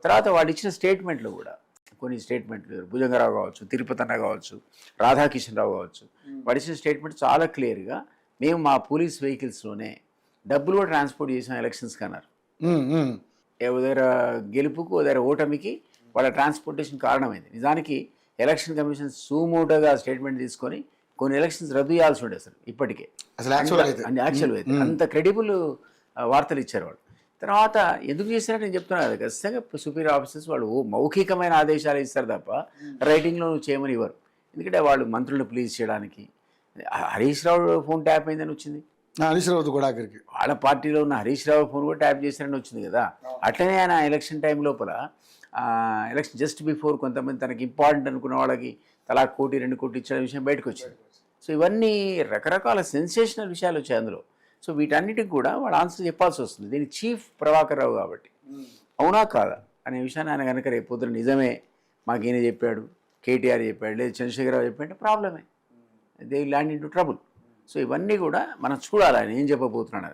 తర్వాత వాళ్ళు ఇచ్చిన స్టేట్మెంట్లు కూడా కొన్ని స్టేట్మెంట్లు భుజంగరావు కావచ్చు, తిరుపతి అన్న కావచ్చు, రాధాకిషన్ రావు కావచ్చు, వాడు ఇచ్చిన స్టేట్మెంట్ చాలా క్లియర్గా మేము మా పోలీస్ వెహికల్స్లోనే డబ్బులు కూడా ట్రాన్స్పోర్ట్ చేసాం ఎలక్షన్స్కి అన్నారు. ఓ దగ్గర గెలుపుకు ఓ దగ్గర ఓటమికి వాళ్ళ ట్రాన్స్పోర్టేషన్ కారణమైంది. నిజానికి ఎలక్షన్ కమిషన్ సూమోటోగా స్టేట్మెంట్ తీసుకొని కొన్ని ఎలక్షన్స్ రద్దు చేయాల్సి ఉండే అసలు ఇప్పటికే యాక్చువల్ అయితే అంత క్రెడిబుల్ వార్తలు ఇచ్చారు వాళ్ళు. తర్వాత ఎందుకు చేశారని నేను చెప్తున్నాను కదా, ఖచ్చితంగా సుపీరియర్ ఆఫీసర్స్ వాళ్ళు మౌఖికమైన ఆదేశాలు ఇస్తారు తప్ప రైటింగ్లో చేయమని ఇవ్వరు. ఎందుకంటే వాళ్ళు మంత్రులను ప్లీజ్ చేయడానికి. హరీష్ రావు ఫోన్ ట్యాప్ అయిందని వచ్చింది, హరీష్ రావు కూడా వాళ్ళ పార్టీలో ఉన్న హరీష్ రావు ఫోన్ కూడా ట్యాప్ చేశారని వచ్చింది కదా. అట్లనే ఆయన ఎలక్షన్ టైం లోపల ఎలక్షన్ జస్ట్ బిఫోర్ కొంతమంది తనకి ఇంపార్టెంట్ అనుకున్న వాళ్ళకి తలా 1 కోటి 2 కోట్లు ఇచ్చిన విషయం బయటకు వచ్చింది. సో ఇవన్నీ రకరకాల సెన్సేషనల్ విషయాలు వచ్చాయి అందులో. సో వీటన్నిటికి కూడా వాళ్ళు ఆన్సర్ చెప్పాల్సి వస్తుంది. దీనికి చీఫ్ ప్రభాకర్ రావు కాబట్టి అవునా కాదా అనే విషయాన్ని ఆయన కనుక రేపు పొద్దున నిజమే మాకేనే చెప్పాడు, కేటీఆర్ చెప్పాడు, లేదు చంద్రశేఖరరావు చెప్పాడంటే ప్రాబ్లమే, they land in to trouble. So ఇవన్నీ కూడా మనం చూడాలి ఆయన ఏం చెప్పబోతున్నాడు.